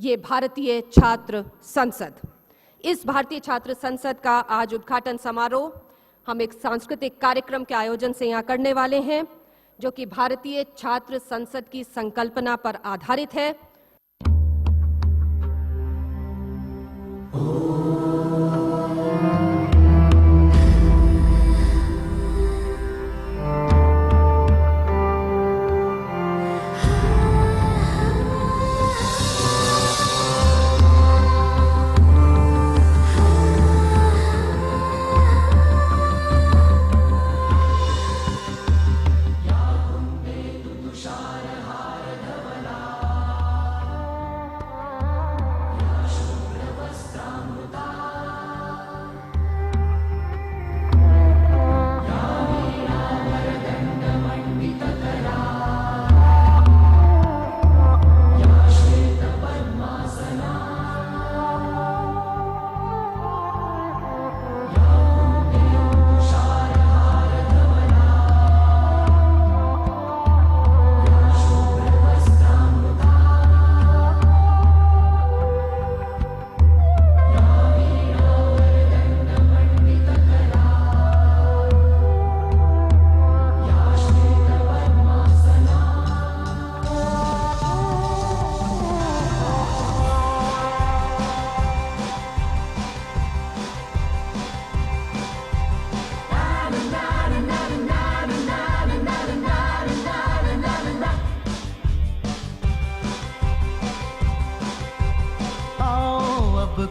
ये भारतीय छात्र संसद। इस भारतीय छात्र संसद का आज उद्घाटन समारोह हम एक सांस्कृतिक कार्यक्रम के आयोजन से यहाँ करने वाले हैं, जो कि भारतीय छात्र संसद की संकल्पना पर आधारित है।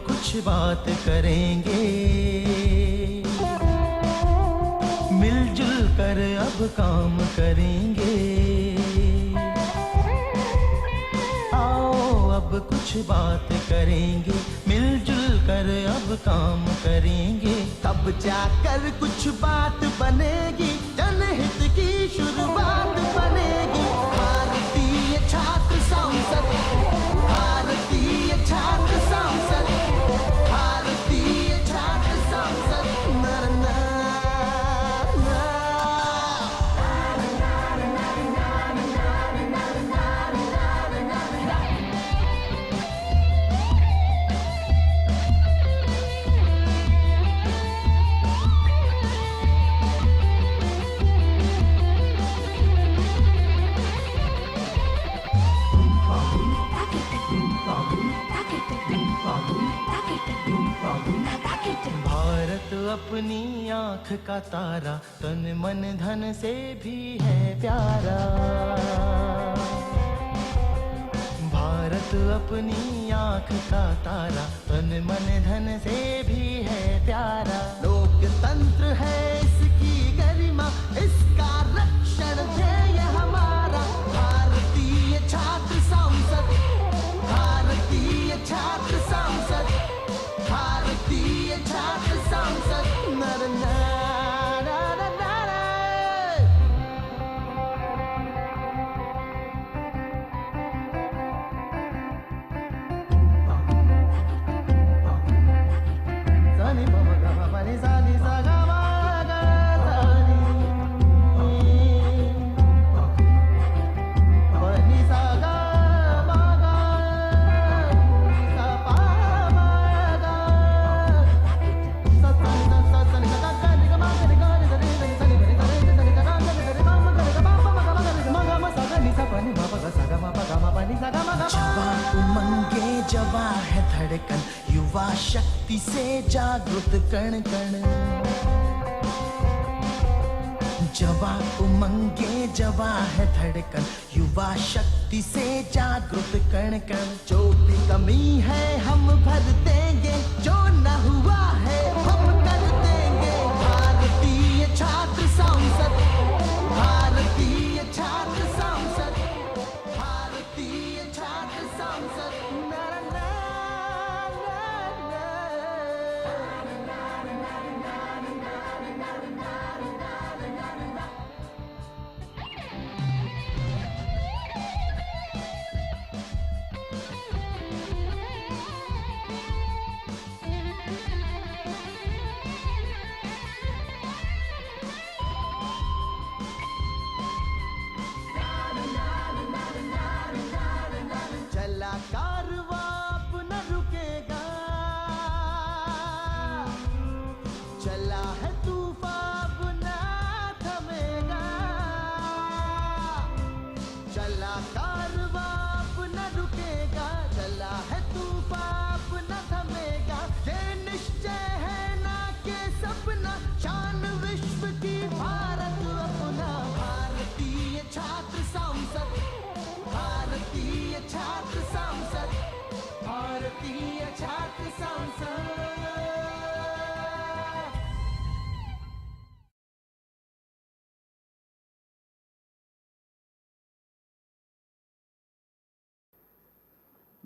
कुछ बात करेंगे, मिलजुल कर अब काम करेंगे। आओ अब कुछ बात करेंगे, मिलजुल कर अब काम करेंगे। तब जाकर कुछ बात बनेगी, जनहित की शुरुआत बनेगी। भारतीय छात्र संसद, भारतीय छात्र संसद, भारतीय छात्र संसद। भारत अपनी आँख का तारा, तन मन धन से भी है प्यारा। भारत अपनी आँख का तारा, तन मन धन से भी है प्यारा। लोकतंत्र है इसकी गरिमा, इसका रक्षण ध्येय हमारा। भारतीय छात्र संसद, भारतीय छात्र संसद, भारतीय छात्र संसद। नर जवा है धड़कन, युवा शक्ति से जागृत कण कण। जवा उमंगे जवा है धड़कन, युवा शक्ति से जागृत कण कण। जो भी कमी है हम भर देंगे, जो न हुआ है हम कर देंगे। भारतीय छात्र संसद, भारतीय छात्र संसद, भारतीय छात्र संसद। चला कारवां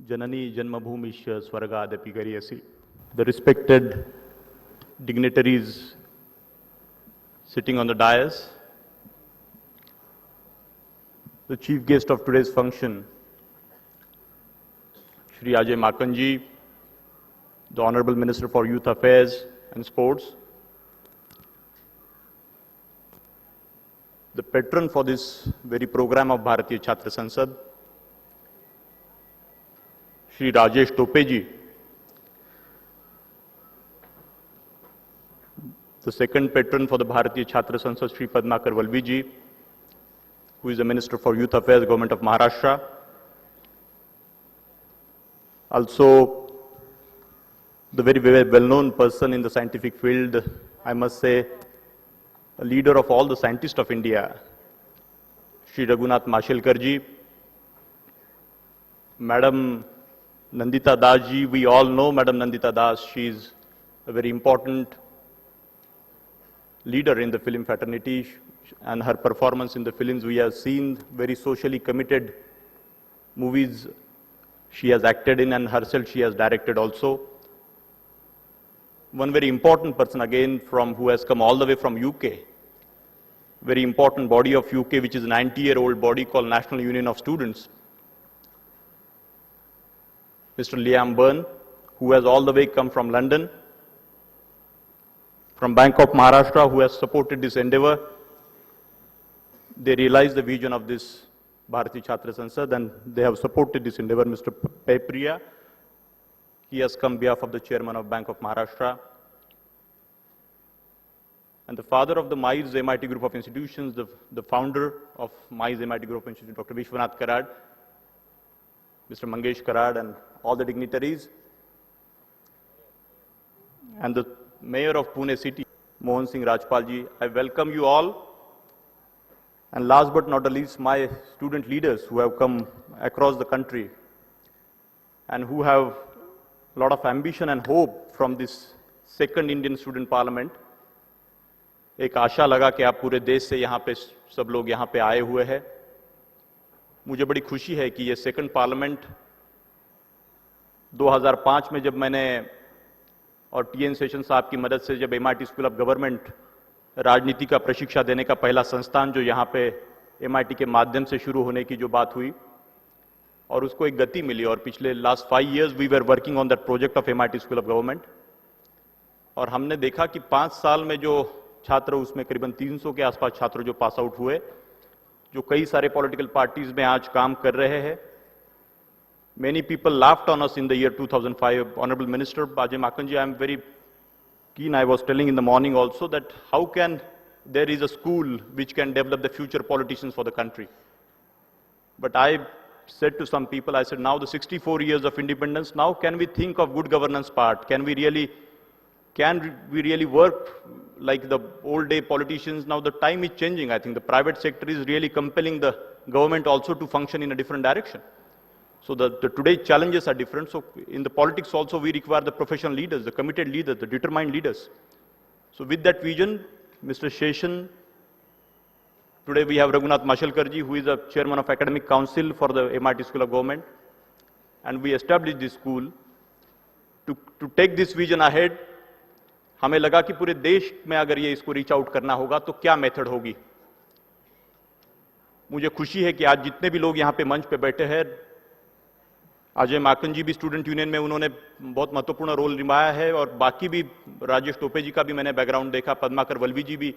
Janani Janmabhumisha Swargadapi Gariyasi. The respected dignitaries sitting on the dais, the chief guest of today's function, Shri Ajay Makanji, the Honorable Minister for Youth Affairs and Sports, the patron for this very program of Bharatiya Chhatra Sansad, Shri Rajesh Topeji, the second patron for the Bharatiya Chhatra Sansad, Shri Padmakar Valviji, who is the Minister for Youth Affairs, Government of Maharashtra. Also, the very, very well-known person in the scientific field, I must say, a leader of all the scientists of India, Shri Raghunath Mashelkarji, Madam Nandita Das ji. We all know Madam Nandita Das. She is a very important leader in the film fraternity, and her performance in the films we have seen, very socially committed movies she has acted in, and herself she has directed also. One very important person again who has come all the way from UK, very important body of UK, which is a 90-year-old body called National Union of Students, Mr. Liam Byrne, who has all the way come from London, from Bank of Maharashtra, who has supported this endeavor. They realize the vision of this Bharatiya Chhatra Sansad and they have supported this endeavor. Mr. Paipriya, he has come on behalf of the chairman of Bank of Maharashtra. And the father of the MISE MIT Group of Institutions, the founder of MISE MIT Group of Institutions, Dr. Vishwanath Karad, Mr. Mangesh Karad, and all the dignitaries, and the Mayor of Pune City, Mohan Singh Rajpal ji. I welcome you all. And last but not the least, my student leaders who have come across the country and who have a lot of ambition and hope from this second Indian Student Parliament. एक आशा लगा कि आप पूरे देश से यहाँ पे सब लोग यहाँ पे आए हुए हैं. मुझे बड़ी खुशी है कि ये सेकंड पार्लियामेंट 2005 में जब मैंने और टीएन सेशन साहब की मदद से जब एमआईटी स्कूल ऑफ गवर्नमेंट राजनीति का प्रशिक्षण देने का पहला संस्थान जो यहाँ पे एमआईटी के माध्यम से शुरू होने की जो बात हुई और उसको एक गति मिली, और पिछले last 5 years we were working on that project of MIT school of government. और हमने देखा कि 5 साल में जो छात्र, उसमें करीबन 300 के आसपास छात्र जो पास आउट हुए, जो कई सारे पॉलिटिकल पार्टीज में आज काम कर रहे हैं. Many people laughed on us in the year 2005. Honorable Minister Ajay Makanji, I am very keen. I was telling in the morning also that how can there is a school which can develop the future politicians for the country. But I said to some people, I said, now the 64 years of independence, now can we think of good governance part? Can we really work like the old day politicians? Now the time is changing. I think the private sector is really compelling the government also to function in a different direction. So the today's challenges are different. So in the politics also we require the professional leaders, the committed leaders, the determined leaders. So with that vision, Mr. Sheshan, today we have Raghunath Mashelkarji, who is the chairman of Academic Council for the MIT School of Government. And we established this school to take this vision ahead. हमें लगा कि पूरे देश में अगर ये इसको reach out करना होगा तो क्या मेथड होगी. मुझे खुशी है कि आज जितने भी लोग यहाँ पे मंच पे बैठे हैं, अजय माकन जी भी स्टूडेंट यूनियन में उन्होंने बहुत महत्वपूर्ण रोल निभाया है, और बाकी भी राजेश टोपे जी का भी मैंने बैकग्राउंड देखा, पद्माकर वल्वी जी भी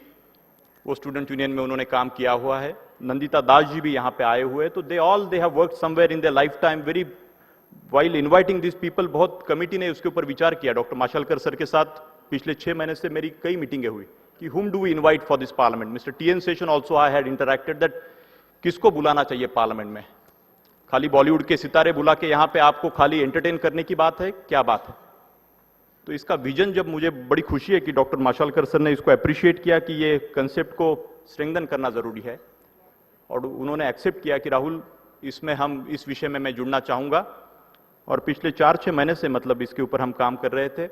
वो स्टूडेंट यूनियन में उन्होंने काम किया हुआ है, नंदिता दास जी भी यहाँ पे आए हुए हैं. तो they have worked somewhere in their life time very while inviting this people. बहुत कमिटी ने उसके ऊपर विचार किया. डॉक्टर माशेलकर सर के साथ पिछले 6 महीने से मेरी कई मीटिंगें हुई कि whom do we invite for this parliament. Mister T N Seshan also I had interacted that किसको बुलाना चाहिए पार्लियामेंट में. खाली बॉलीवुड के सितारे बुला के यहाँ पे आपको खाली एंटरटेन करने की बात है, क्या बात है. तो इसका विजन जब मुझे बड़ी खुशी है कि डॉक्टर माशेलकर सर ने इसको अप्रिशिएट किया कि ये कंसेप्ट को स्ट्रेंथन करना जरूरी है, और उन्होंने एक्सेप्ट किया कि राहुल इसमें हम इस विषय में मैं जुड़ना चाहूंगा. और पिछले 4-6 महीने से मतलब इसके ऊपर हम काम कर रहे थे,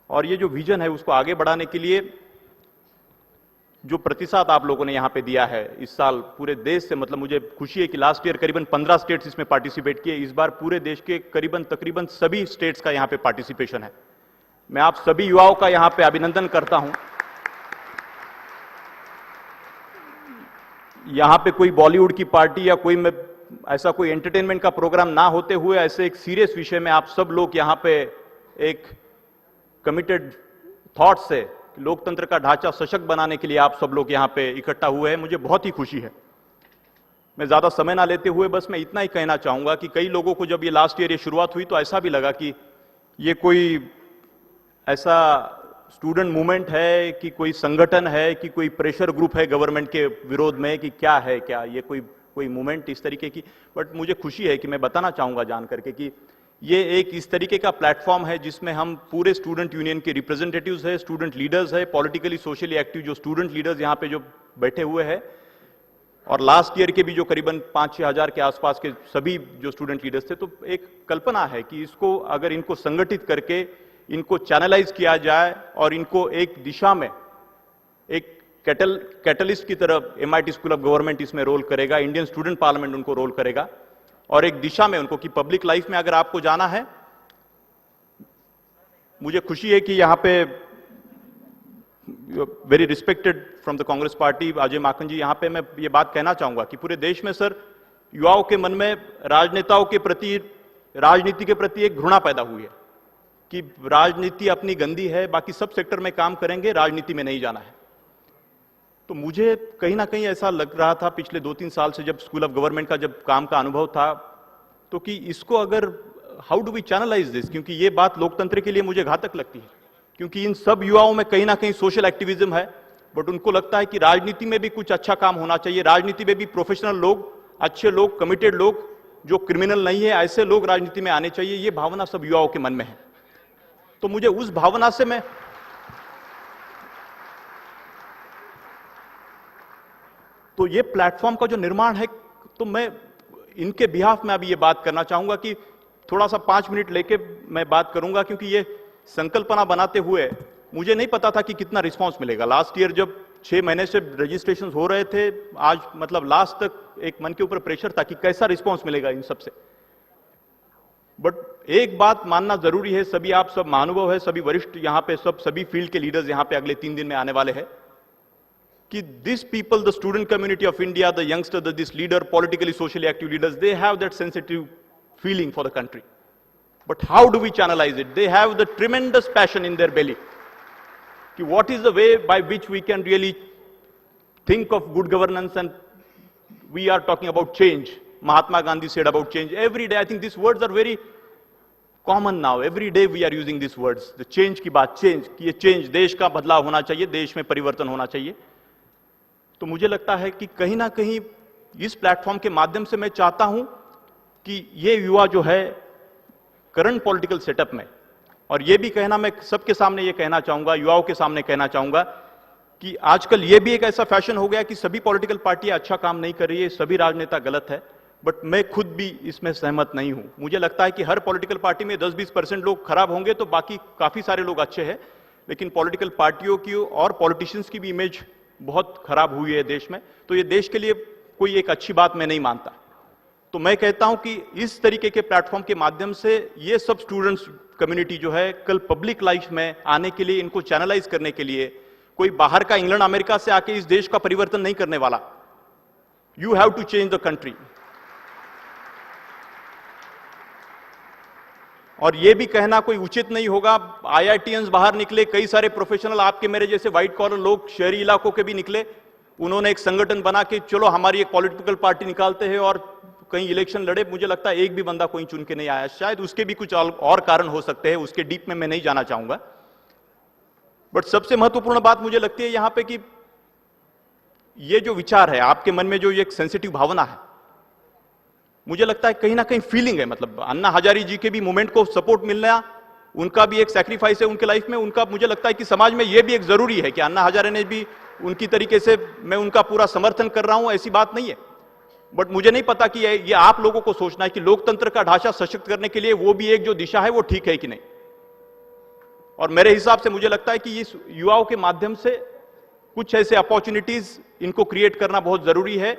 और ये जो विजन है उसको आगे बढ़ाने के लिए जो प्रतिशत आप लोगों ने यहां पे दिया है इस साल पूरे देश से, मतलब मुझे खुशी है कि लास्ट ईयर करीबन 15 स्टेट्स इसमें पार्टिसिपेट किए, इस बार पूरे देश के करीबन तकरीबन सभी स्टेट्स का यहां पे पार्टिसिपेशन है। मैं आप सभी युवाओं का यहां पे अभिनंदन करता हूं। यहां पे कोई बॉलीवुड की पार्टी या कोई ऐसा कोई एंटरटेनमेंट का प्रोग्राम ना होते हुए ऐसे एक सीरियस विषय में आप सब लोग यहां पे एक कमिटेड थॉट से लोकतंत्र का ढांचा सशक्त बनाने के लिए आप सब लोग यहां पे इकट्ठा हुए हैं, मुझे बहुत ही खुशी है। मैं ज्यादा समय ना लेते हुए बस मैं इतना ही कहना चाहूंगा कि कई लोगों को जब ये लास्ट ईयर ये शुरुआत हुई तो ऐसा भी लगा कि ये कोई ऐसा स्टूडेंट मूवमेंट है कि कोई संगठन है कि कोई प्रेशर ग्रुप है गवर्नमेंट के विरोध में, कि क्या है, क्या ये कोई मूवमेंट इस तरीके की। बट मुझे खुशी है कि मैं बताना चाहूंगा जान करके कि ये एक इस तरीके का प्लेटफॉर्म है जिसमें हम पूरे स्टूडेंट यूनियन के रिप्रेजेंटेटिव्स है, स्टूडेंट लीडर्स है, पॉलिटिकली सोशली एक्टिव जो स्टूडेंट लीडर्स यहां पे जो बैठे हुए हैं, और लास्ट ईयर के भी जो करीबन 5-6 हजार के आसपास के सभी जो स्टूडेंट लीडर्स थे। तो एक कल्पना है कि इसको अगर इनको संगठित करके इनको चैनलाइज किया जाए और इनको एक दिशा में एक कैटलिस्ट की तरह MIT स्कूल ऑफ गवर्नमेंट इसमें रोल करेगा, इंडियन स्टूडेंट पार्लियामेंट उनको रोल करेगा, और एक दिशा में उनको कि पब्लिक लाइफ में अगर आपको जाना है, मुझे खुशी है कि यहां पे very respected from the Congress party Ajay Maken ji, यहां पे मैं ये बात कहना चाहूंगा कि पूरे देश में सर युवाओं के मन में राजनेताओं के प्रति, राजनीति के प्रति एक घृणा पैदा हुई है कि राजनीति अपनी गंदी है, बाकी सब सेक्टर में काम करेंगे, राजनीति में नहीं जाना है। तो मुझे कहीं ना कहीं ऐसा लग रहा था पिछले 2-3 साल से जब स्कूल ऑफ गवर्नमेंट का जब काम का अनुभव था, तो कि इसको अगर how do we channelise this, क्योंकि ये बात लोकतंत्र के लिए मुझे घातक लगती है, क्योंकि इन सब युवाओं में कहीं ना कहीं सोशल एक्टिविज्म है, बट उनको लगता है कि राजनीति में भी कुछ अच्छा काम होना चाहिए, राजनीति में भी प्रोफेशनल लोग, अच्छे लोग, कमिटेड लोग, जो क्रिमिनल नहीं है, ऐसे लोग राजनीति में आने चाहिए। ये भावना सब युवाओं के मन में है। तो मुझे उस भावना से मैं तो ये प्लेटफॉर्म का जो निर्माण है, तो मैं इनके बिहाफ में अभी ये बात करना चाहूंगा कि थोड़ा सा 5 मिनट लेके मैं बात करूंगा, क्योंकि ये संकल्पना बनाते हुए मुझे नहीं पता था कि कितना रिस्पांस मिलेगा। लास्ट ईयर जब 6 महीने से रजिस्ट्रेशन हो रहे थे, आज मतलब लास्ट तक एक मन के ऊपर प्रेशर था कि कैसा रिस्पांस मिलेगा इन सब से। बट एक बात मानना जरूरी है, सभी आप सब महानुभाव है, सभी वरिष्ठ यहां पे सभी फील्ड के लीडर्स यहां पे अगले 3 दिन में आने वाले हैं, कि this people, the student community of India, the youngster, this leader, politically socially active leaders, they have that sensitive feeling for the country, but how do we channelise it? They have the tremendous passion in their belly कि what is the way by which we can really think of good governance, and we are talking about change. Mahatma Gandhi said about change every day. I think these words are very common now. Every day we are using these words. The change की बात, change कि ये change, देश का बदलाव होना चाहिए, देश में परिवर्तन होना चाहिए। तो मुझे लगता है कि कहीं ना कहीं इस प्लेटफॉर्म के माध्यम से मैं चाहता हूं कि ये युवा जो है करंट पॉलिटिकल सेटअप में, और ये भी कहना मैं सबके सामने ये कहना चाहूंगा, युवाओं के सामने कहना चाहूंगा कि आजकल ये भी एक ऐसा फैशन हो गया कि सभी पॉलिटिकल पार्टियां अच्छा काम नहीं कर रही है, सभी राजनेता गलत है, बट मैं खुद भी इसमें सहमत नहीं हूं। मुझे लगता है कि हर पॉलिटिकल पार्टी में 10-20% लोग खराब होंगे तो बाकी काफी सारे लोग अच्छे हैं, लेकिन पॉलिटिकल पार्टियों की और पॉलिटिशियंस की भी इमेज बहुत खराब हुई है देश में, तो ये देश के लिए कोई एक अच्छी बात मैं नहीं मानता। तो मैं कहता हूं कि इस तरीके के प्लेटफॉर्म के माध्यम से ये सब स्टूडेंट्स कम्युनिटी जो है कल पब्लिक लाइफ में आने के लिए, इनको चैनलाइज करने के लिए, कोई बाहर का इंग्लैंड अमेरिका से आके इस देश का परिवर्तन नहीं करने वाला। You have to change the country. और यह भी कहना कोई उचित नहीं होगा, IITians बाहर निकले, कई सारे प्रोफेशनल आपके मेरे जैसे व्हाइट कॉलर लोग शहरी इलाकों के भी निकले, उन्होंने एक संगठन बना के चलो हमारी एक पॉलिटिकल पार्टी निकालते हैं और कहीं इलेक्शन लड़े। मुझे लगता है एक भी बंदा कोई चुन के नहीं आया, शायद उसके भी कुछ और कारण हो सकते हैं, उसके डीप में मैं नहीं जाना चाहूंगा। बट सबसे महत्वपूर्ण बात मुझे लगती है यहां पे कि ये जो विचार है आपके मन में, जो एक सेंसिटिव भावना है, मुझे लगता है कहीं ना कहीं फीलिंग है। मतलब अन्ना हजारे जी के भी मूवमेंट को सपोर्ट मिलना, उनका भी एक सैक्रिफाइस है उनके लाइफ में, उनका मुझे लगता है कि समाज में यह भी एक जरूरी है कि अन्ना हजारे ने भी उनकी तरीके से, मैं उनका पूरा समर्थन कर रहा हूं, ऐसी बात नहीं है। बट मुझे नहीं पता कि ये आप लोगों को सोचना है कि लोकतंत्र का ढांचा सशक्त करने के लिए वो भी एक जो दिशा है वो ठीक है कि नहीं। और मेरे हिसाब से मुझे लगता है कि इस युवाओं के माध्यम से कुछ ऐसे अपॉर्चुनिटीज इनको क्रिएट करना बहुत जरूरी है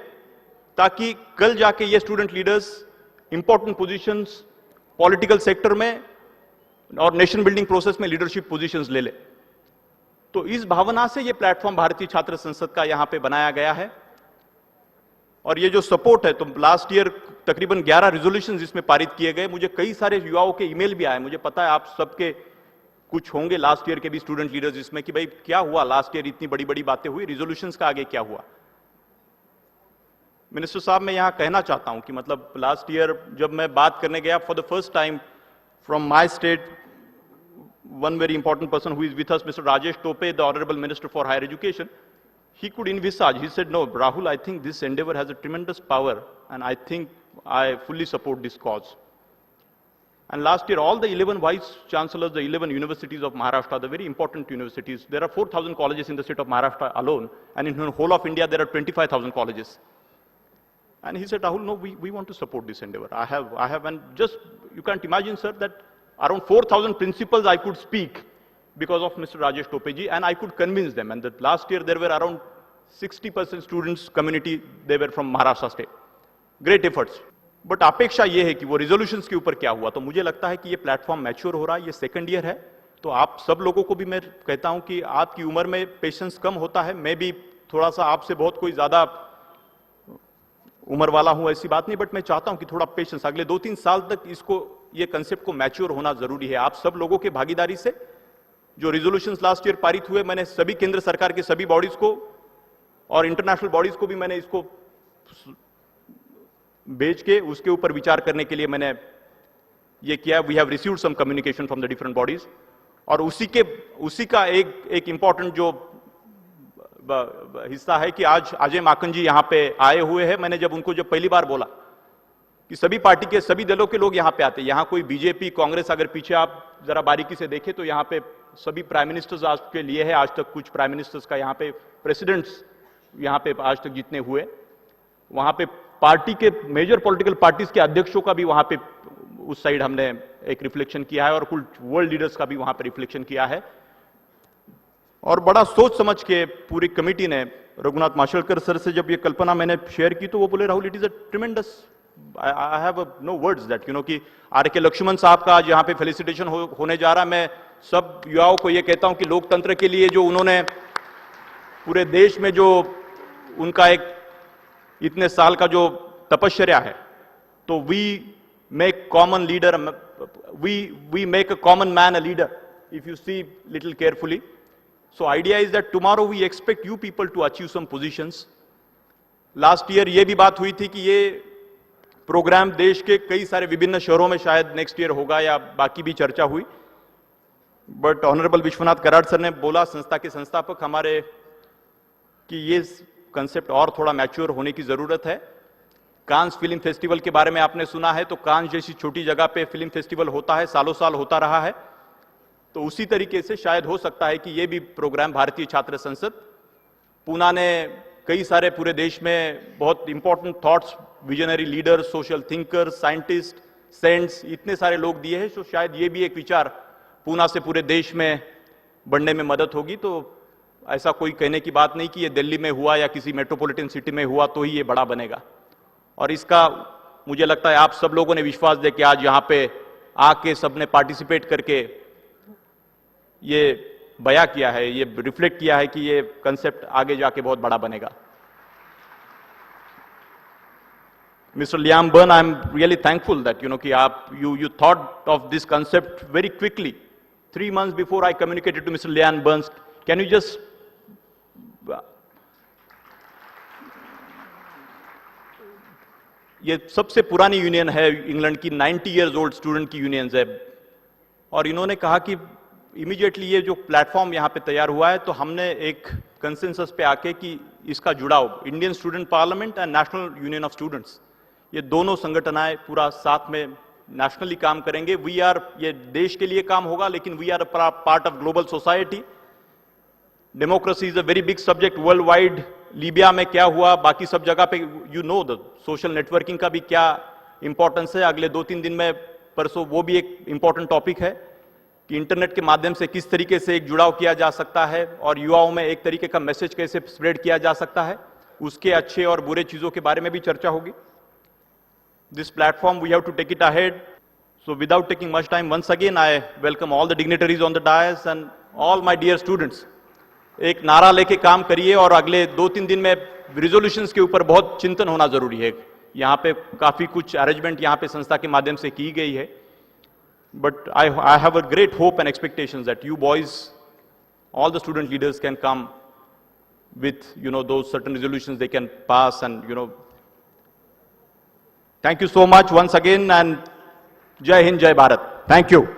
ताकि कल जाके ये student leaders important positions political sector में और नेशन बिल्डिंग प्रोसेस में लीडरशिप पोजीशंस ले ले। तो इस भावना से ये प्लेटफॉर्म भारतीय छात्र संसद का यहां पे बनाया गया है। और ये जो सपोर्ट है, तो लास्ट ईयर तकरीबन 11 रिजोल्यूशंस इसमें पारित किए गए। मुझे कई सारे युवाओं के ईमेल भी आए, मुझे पता है आप सबके कुछ होंगे लास्ट ईयर के भी स्टूडेंट लीडर्स इसमें, कि भाई क्या हुआ लास्ट ईयर, इतनी बड़ी बड़ी बातें हुई, रिजोल्यूशंस का आगे क्या हुआ। मिनिस्टर साहब, मैं यहां कहना चाहता हूं कि मतलब लास्ट ईयर जब मैं बात करने गया, for the first time from my state, one very important person who is with us, Mr. Rajesh Tope, the Honorable Minister for Higher Education, he could envisage, he said, no, Rahul, I think this endeavor has a tremendous power and I think I fully support this cause. And last year, all the 11 vice chancellors, the 11 universities of Maharashtra, the very important universities, there are 4,000 colleges in the state of Maharashtra alone, and in the whole of India, there are 25,000 colleges. And he said, Rahul, no, we want to support this endeavor. I have, and just, you can't imagine, sir, that around 4,000 principals I could speak because of Mr. Rajesh Tope ji, and I could convince them. And that last year there were around 60% students community, they were from Maharashtra state. Great efforts. But अपेक्षा ये है कि वो resolutions के ऊपर क्या हुआ। तो मुझे लगता है कि ये प्लेटफॉर्म मैच्योर हो रहा है, ये सेकंड ईयर है। तो आप सब लोगों को भी मैं कहता हूं कि आपकी उम्र में पेशेंस कम होता है, मैं भी थोड़ा सा आपसे बहुत कोई ज्यादा उम्र वाला हूं ऐसी बात नहीं, बट मैं चाहता हूं कि थोड़ा पेशेंस, अगले 2-3 साल तक इसको, ये कंसेप्ट को मैच्योर होना जरूरी है। आप सब लोगों के भागीदारी से जो रिजोल्यूशंस लास्ट ईयर पारित हुए, मैंने सभी केंद्र सरकार के सभी बॉडीज को और इंटरनेशनल बॉडीज को भी मैंने इसको भेज के उसके ऊपर विचार करने के लिए मैंने ये किया। We have received some communication from the different bodies, और उसी का एक इंपॉर्टेंट जो हिस्सा है कि आज अजय माकन जी यहां पे आए हुए हैं। मैंने जब उनको पहली बार बोला कि सभी पार्टी के सभी दलों के लोग यहां पे आते हैं, यहां कोई बीजेपी कांग्रेस, अगर पीछे आप जरा बारीकी से देखें तो यहां पे सभी प्राइम मिनिस्टर्स आज के लिए है, आज तक कुछ प्राइम मिनिस्टर्स का यहां पे प्रेसिडेंट्स यहां पे आज तक जितने हुए, वहां पे पार्टी के मेजर पॉलिटिकल पार्टीज के अध्यक्षों का भी वहां पे उस साइड हमने एक रिफ्लेक्शन किया है, और कुल वर्ल्ड लीडर्स का भी वहां पे रिफ्लेक्शन किया है। और बड़ा सोच समझ के पूरी कमेटी ने, रघुनाथ माशेलकर सर से जब ये कल्पना मैंने शेयर की तो वो बोले, Rahul, it is a tremendous, I have no words that, you know, कि आर.के. लक्ष्मण साहब का आज यहाँ पे फेलिसिटेशन होने जा रहा है। मैं सब युवाओं को ये कहता हूं कि लोकतंत्र के लिए जो उन्होंने पूरे देश में जो उनका एक इतने साल का जो तपश्चर्या है, तो we make common leader, we make a common man a leader if you see little carefully. So idea is that tomorrow we expect you people to achieve some positions. Last year ये भी बात हुई थी कि ये programme देश के कई सारे विभिन्न शहरों में शायद नेक्स्ट ईयर होगा, या बाकी भी चर्चा हुई, but honourable Vishwanath Karad sir ने बोला, संस्था के संस्थापक हमारे, कि ये कंसेप्ट और थोड़ा मैच्योर होने की जरूरत है। कांस फिल्म फेस्टिवल के बारे में आपने सुना है, तो कांस जैसी छोटी जगह पे फिल्म फेस्टिवल होता है, सालों साल होता रहा है, तो उसी तरीके से शायद हो सकता है कि ये भी प्रोग्राम भारतीय छात्र संसद, पूना ने कई सारे पूरे देश में बहुत important thoughts, visionary leaders, social thinkers, scientist, saints, इतने सारे लोग दिए हैं, तो शायद ये भी एक विचार पूना से पूरे देश में बढ़ने में मदद होगी। तो ऐसा कोई कहने की बात नहीं कि ये दिल्ली में हुआ या किसी मेट्रोपॉलिटन सिटी में हुआ तो ही ये बड़ा बनेगा। और इसका मुझे लगता है आप सब लोगों ने विश्वास दे के आज यहाँ पे आके सबने पार्टिसिपेट करके ये बयां किया है, ये रिफ्लेक्ट किया है कि ये कंसेप्ट आगे जाके बहुत बड़ा बनेगा। Mister Liam Byrne, I am really thankful that कि आप you thought of this concept very quickly 3 months before I communicated to mister Liam Byrne. Can you just ये सबसे पुरानी यूनियन है इंग्लैंड की, 90 years old स्टूडेंट की union है, और इन्होंने कहा कि इमीडिएटली ये जो प्लेटफॉर्म यहाँ पे तैयार हुआ है, तो हमने एक कंसेंसस पे आके कि इसका जुड़ाव Indian student parliament and national union of students, ये दोनों संगठनाएं पूरा साथ में नेशनली काम करेंगे। वी आर, ये देश के लिए काम होगा, लेकिन we are part of global society. Democracy is a very big subject world wide. Libya में क्या हुआ, बाकी सब जगह पे you know the social networking का भी क्या इंपॉर्टेंस है। अगले 2-3 दिन में, परसों, वो भी एक इंपॉर्टेंट टॉपिक है। कि इंटरनेट के माध्यम से किस तरीके से एक जुड़ाव किया जा सकता है और युवाओं में एक तरीके का मैसेज कैसे स्प्रेड किया जा सकता है, उसके अच्छे और बुरे चीजों के बारे में भी चर्चा होगी. This platform, we have to take it ahead. So without taking much time, once again I welcome all the dignitaries on the dais and all my dear students. एक नारा लेके काम करिए और अगले 2-3 दिन में रिजोल्यूशंस के ऊपर बहुत चिंतन होना जरूरी है. यहाँ पे काफी कुछ अरेंजमेंट यहाँ पे संस्था के माध्यम से की गई है. But I have a great hope and expectations that you boys, all the student leaders can come with, those certain resolutions they can pass and, Thank you so much once again and Jai Hind, Jai Bharat. Thank you.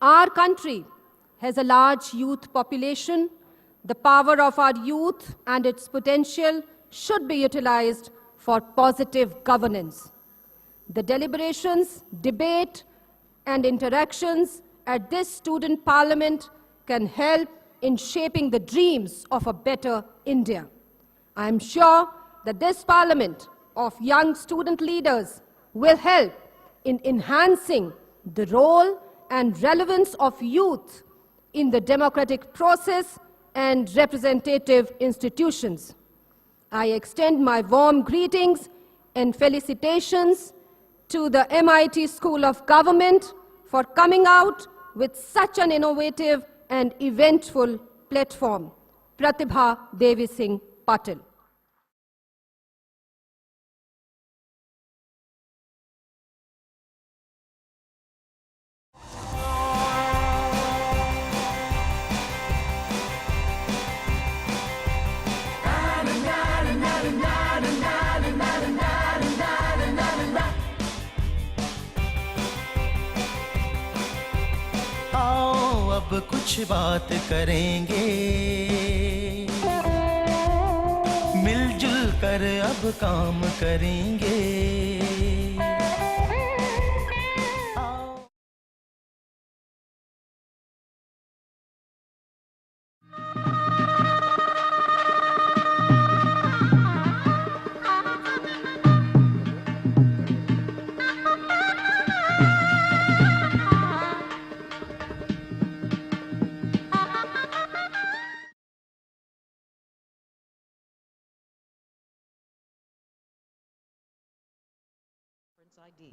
Our country has a large youth population. The power of our youth and its potential should be utilized for positive governance. The deliberations, debate, and interactions at this student parliament can help in shaping the dreams of a better India. I am sure that this parliament of young student leaders will help in enhancing the role and relevance of youth in the democratic process and representative institutions. I extend my warm greetings and felicitations to the MIT School of Government for coming out with such an innovative and eventful platform. Pratibha Devi Singh Patil. अब कुछ बात करेंगे, मिलजुल कर अब काम करेंगे.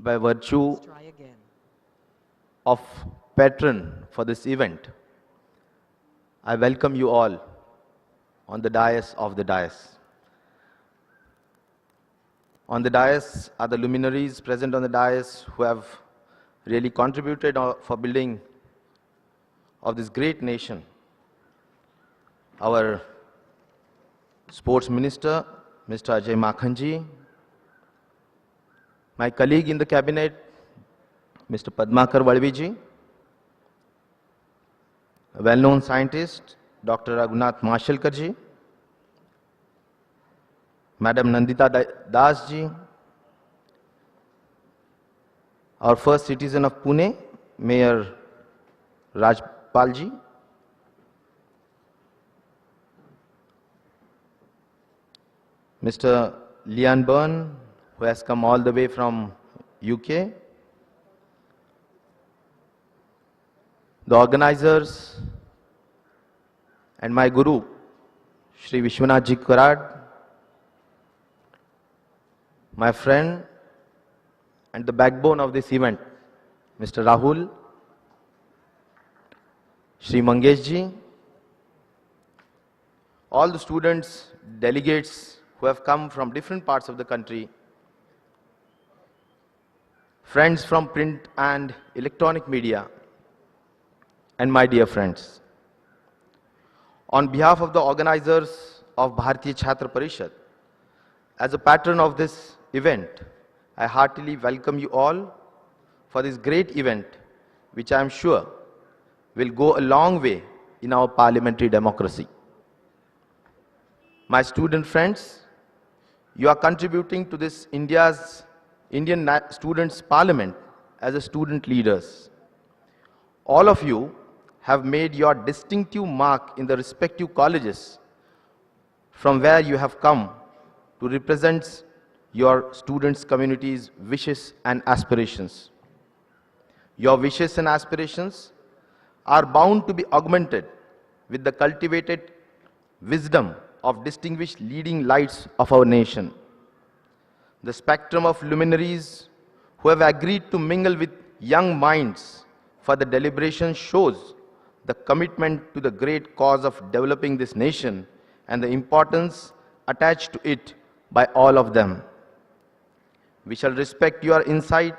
By virtue of patron for this event, I welcome you all on the dais of the dais. On the dais are the luminaries present on the dais who have really contributed for building of this great nation. Our Sports Minister, Mr. Ajay Makhanji, my colleague in the cabinet, Mr. Padmakar Valviji, a well-known scientist, Dr. Raghunath Mashalkarji, Madam Nandita Das ji, our first citizen of Pune, Mayor Rajpal ji, Mr. Lian Byrne, who has come all the way from UK, the organizers, and my Guru, Shri Vishwanath Ji Karad, my friend and the backbone of this event, Mr. Rahul, Shri Mangesh Ji, all the students, delegates who have come from different parts of the country, friends from print and electronic media, and my dear friends. On behalf of the organizers of Bharatiya Chhatra Parishad, as a patron of this event, I heartily welcome you all for this great event, which I am sure will go a long way in our parliamentary democracy. My student friends, you are contributing to this Indian Students' Parliament as a student leaders. All of you have made your distinctive mark in the respective colleges from where you have come to represent your students' communities' wishes and aspirations. Your wishes and aspirations are bound to be augmented with the cultivated wisdom of distinguished leading lights of our nation. The spectrum of luminaries who have agreed to mingle with young minds for the deliberation shows the commitment to the great cause of developing this nation and the importance attached to it by all of them. We shall respect your insight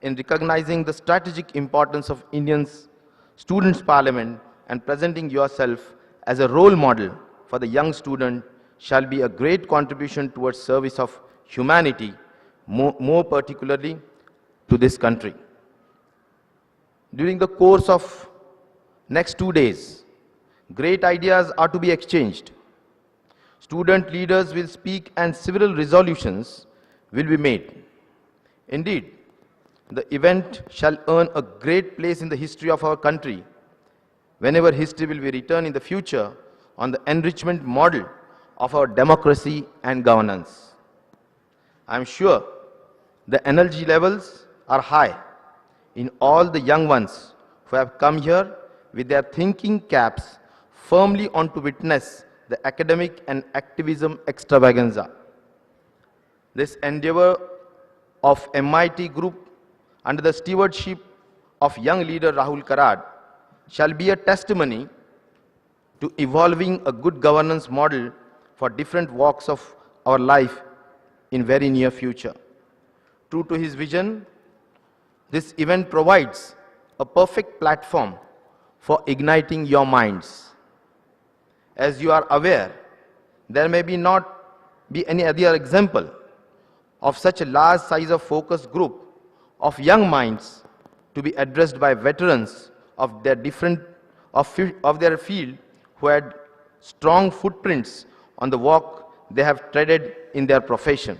in recognizing the strategic importance of Indians Students' Parliament, and presenting yourself as a role model for the young student shall be a great contribution towards service of humanity, more particularly to this country. During the course of next 2 days, great ideas are to be exchanged. Student leaders will speak and several resolutions will be made. Indeed, the event shall earn a great place in the history of our country whenever history will be written in the future on the enrichment model of our democracy and governance. I am sure the energy levels are high in all the young ones who have come here with their thinking caps firmly on to witness the academic and activism extravaganza. This endeavor of MIT Group under the stewardship of young leader Rahul Karad shall be a testimony to evolving a good governance model for different walks of our life in very near future. True to his vision, this event provides a perfect platform for igniting your minds. As you are aware, there may not be any other example of such a large size of focus group of young minds to be addressed by veterans of their their field who had strong footprints on the walk they have treaded in their profession.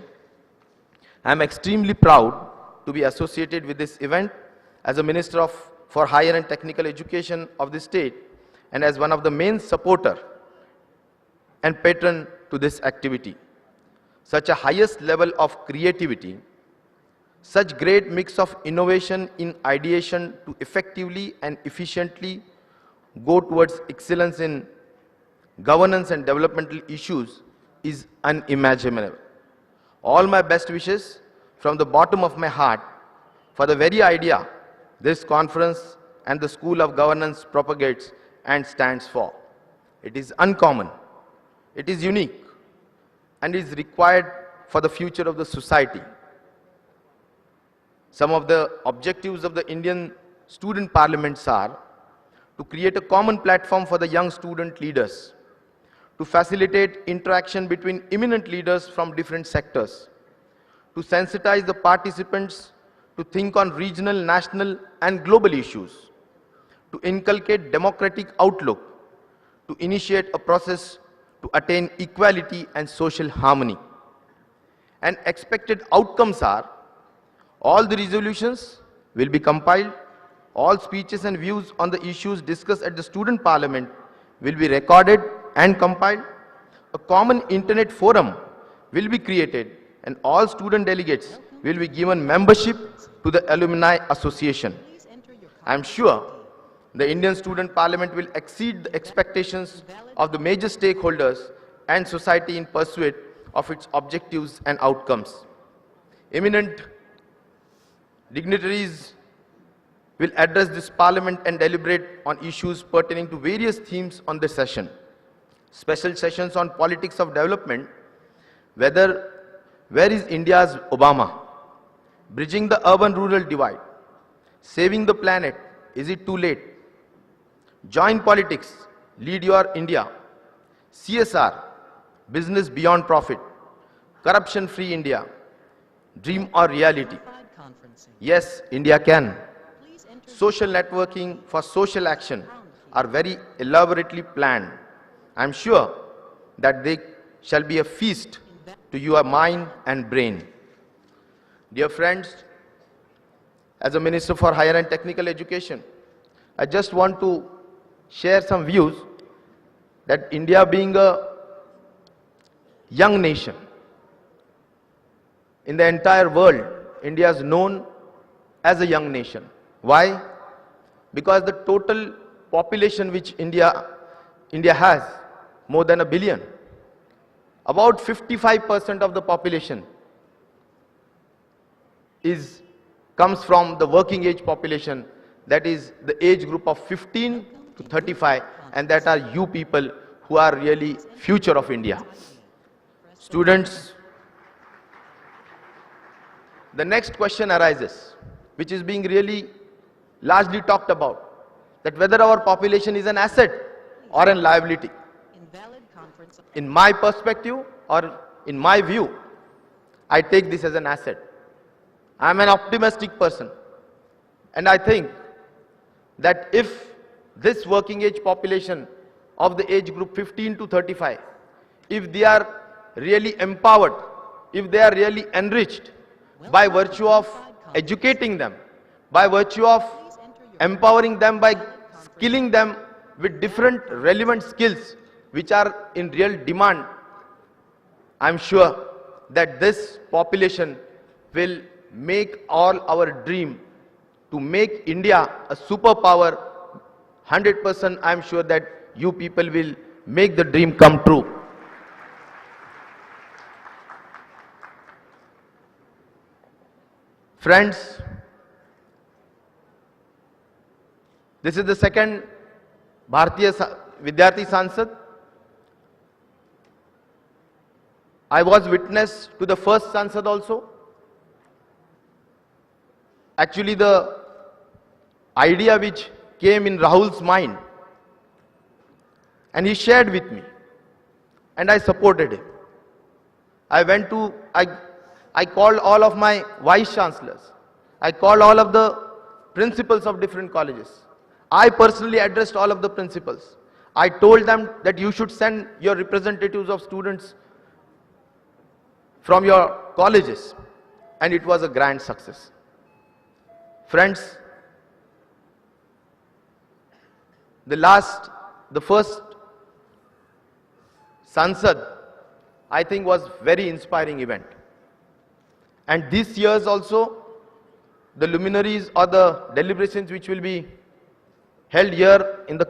I am extremely proud to be associated with this event as a Minister for Higher and Technical Education of the state and as one of the main supporter and patron to this activity. Such a highest level of creativity, such great mix of innovation in ideation to effectively and efficiently go towards excellence in governance and developmental issues is unimaginable. All my best wishes from the bottom of my heart for the very idea this conference and the School of Governance propagates and stands for. It is uncommon, it is unique, and is required for the future of the society. Some of the objectives of the Indian student parliaments are to create a common platform for the young student leaders, to facilitate interaction between eminent leaders from different sectors, to sensitize the participants to think on regional, national and global issues, to inculcate democratic outlook, to initiate a process to attain equality and social harmony. And expected outcomes are all the resolutions will be compiled, all speeches and views on the issues discussed at the student parliament will be recorded and compiled, a common internet forum will be created, and all student delegates will be given membership to the Alumni Association. I am sure the Indian Student Parliament will exceed the expectations of the major stakeholders and society in pursuit of its objectives and outcomes. Eminent dignitaries will address this Parliament and deliberate on issues pertaining to various themes on the session. Special sessions on politics of development, where is India's Obama? Bridging the urban-rural divide. Saving the planet, is it too late? Join politics, lead your India. CSR, business beyond profit. Corruption-free India, dream or reality? Yes, India can. Social networking for social action are very elaborately planned. I am sure that they shall be a feast to your mind and brain. Dear friends, as a Minister for Higher and Technical Education, I just want to share some views that India being a young nation, in the entire world, India is known as a young nation. Why? Because the total population which India has, more than 1 billion, about 55% of the population comes from the working age population, that is the age group of 15 to 35, and that are you people who are really future of India. Students, the next question arises, which is being really largely talked about, that whether our population is an asset or a liability. In my perspective, or in my view, I take this as an asset. I am an optimistic person, and I think that if this working age population of the age group 15 to 35, if they are really empowered, if they are really enriched by virtue of educating them, by virtue of empowering them, by skilling them with different relevant skills which are in real demand, I am sure that this population will make all our dream to make India a superpower. 100% I am sure that you people will make the dream come true. Friends, this is the second Bharatiya Vidyarthi Sansad. I was witness to the first Sansad also. Actually, the idea which came in Rahul's mind, and he shared with me, and I supported him. I called all of my vice chancellors. I called all of the principals of different colleges. I personally addressed all of the principals. I told them that you should send your representatives of students from your colleges, and it was a grand success. Friends, the first Sansad, I think, was very inspiring event. And this year's also, the luminaries or the deliberations which will be held here in the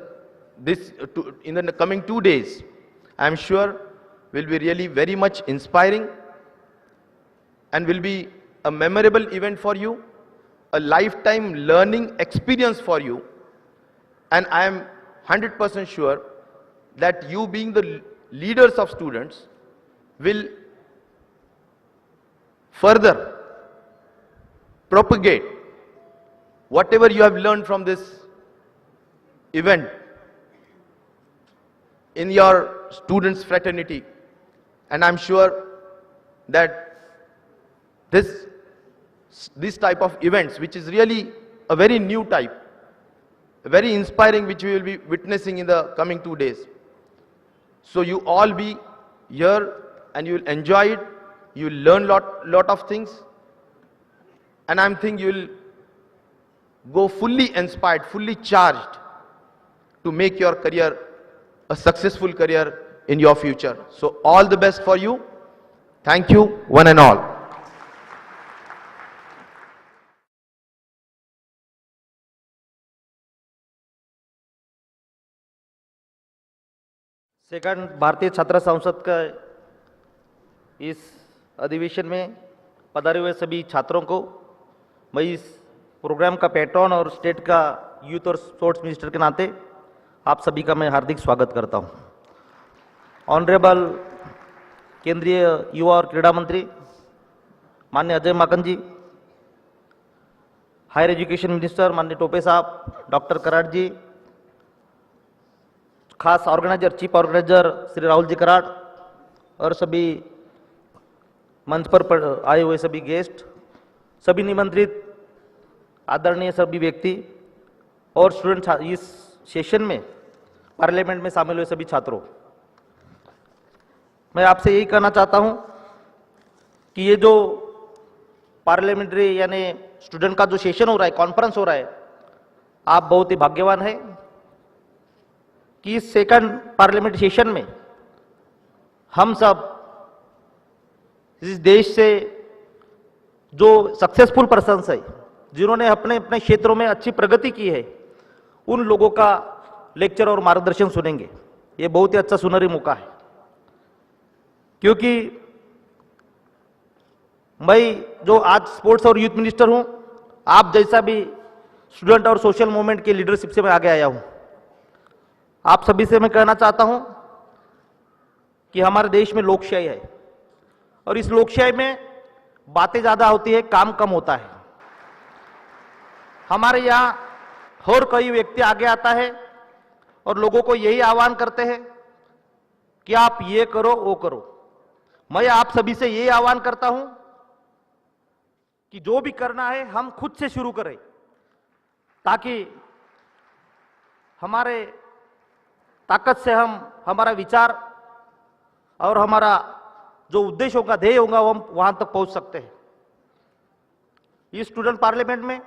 coming 2 days, I am sure will be really very much inspiring and will be a memorable event for you, a lifetime learning experience for you. And I am 100% sure that you, being the leaders of students, will further propagate whatever you have learned from this event in your students' fraternity. And I'm sure that this type of events, which is really a very new type, very inspiring, which we will be witnessing in the coming 2 days. So you all be here and you will enjoy it. You will learn lot of things, and I'm thinking you will go fully inspired, fully charged to make your career a successful career in your future. So all the best for you. Thank you, one and all. Second भारतीय छात्र संसद का इस अधिवेशन में पधारे हुए सभी छात्रों को मैं इस प्रोग्राम का पैट्रन और स्टेट का यूथ और स्पोर्ट्स मिनिस्टर के नाते आप सभी का मैं हार्दिक स्वागत करता हूं। ऑनरेबल केंद्रीय युवा और क्रीड़ा मंत्री माननीय Ajay Maken ji, higher education minister माननीय टोपे साहब, डॉक्टर कराड़ जी, खास organiser chief organiser Shri Rahul ji Karad, और सभी मंच पर आए हुए सभी गेस्ट, सभी निमंत्रित आदरणीय सभी व्यक्ति और स्टूडेंट, इस सेशन में पार्लियामेंट में शामिल हुए सभी छात्रों, मैं आपसे यही कहना चाहता हूं कि ये जो पार्लियामेंट्री यानी स्टूडेंट का जो सेशन हो रहा है, कॉन्फ्रेंस हो रहा है, आप बहुत ही भाग्यवान हैं कि इस सेकंड पार्लियामेंट सेशन में हम सब इस देश से जो सक्सेसफुल पर्सन्स है, जिन्होंने अपने अपने क्षेत्रों में अच्छी प्रगति की है, उन लोगों का लेक्चर और मार्गदर्शन सुनेंगे। ये बहुत ही अच्छा सुनहरी मौका है, क्योंकि मैं जो आज स्पोर्ट्स और यूथ मिनिस्टर हूं, आप जैसा भी स्टूडेंट और सोशल मूवमेंट के लीडरशिप से मैं आगे आया हूं। आप सभी से मैं कहना चाहता हूं कि हमारे देश में लोकशाही है, और इस लोकशाही में बातें ज्यादा होती है, काम कम होता है। हमारे यहां और कई व्यक्ति आगे आता है और लोगों को यही आह्वान करते हैं कि आप ये करो वो करो। मैं आप सभी से यही आह्वान करता हूं कि जो भी करना है हम खुद से शुरू करें, ताकि हमारे ताकत से हम हमारा विचार और हमारा जो उद्देश्य होगा, ध्येय होगा, वो हम वहां तक पहुंच सकते हैं। इस स्टूडेंट पार्लियामेंट में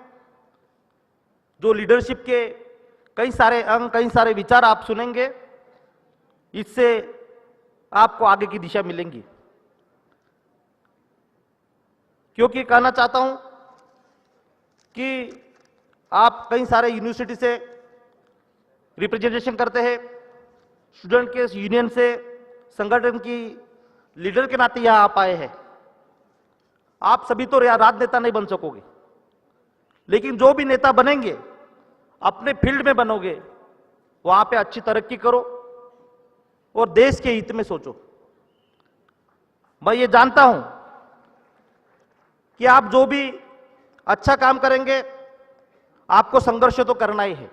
जो लीडरशिप के कई सारे अंग, कई सारे विचार आप सुनेंगे, इससे आपको आगे की दिशा मिलेंगी। क्योंकि कहना चाहता हूं कि आप कई सारे यूनिवर्सिटी से रिप्रेजेंटेशन करते हैं, स्टूडेंट के यूनियन से, संगठन की लीडर के नाते यहां आप आए हैं। आप सभी तो राजनेता नहीं बन सकोगे, लेकिन जो भी नेता बनेंगे अपने फील्ड में बनोगे, वहां पे अच्छी तरक्की करो और देश के हित में सोचो। मैं ये जानता हूं कि आप जो भी अच्छा काम करेंगे, आपको संघर्ष तो करना ही है।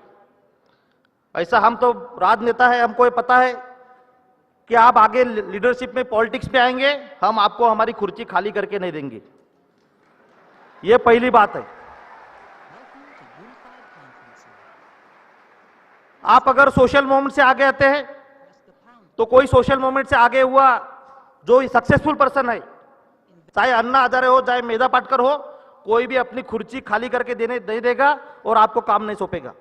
ऐसा हम तो राजनेता है, हमको ये पता है कि आप आगे लीडरशिप में, पॉलिटिक्स में आएंगे, हम आपको हमारी कुर्सी खाली करके नहीं देंगे। ये पहली बात है। आप अगर सोशल मूवमेंट से आगे आते हैं, तो कोई सोशल मूवमेंट से आगे हुआ जो सक्सेसफुल पर्सन है, चाहे अन्ना हजारे हो, चाहे मेधा पाटकर हो, कोई भी अपनी कुर्सी खाली करके देने नहीं देगा और आपको काम नहीं सौंपेगा।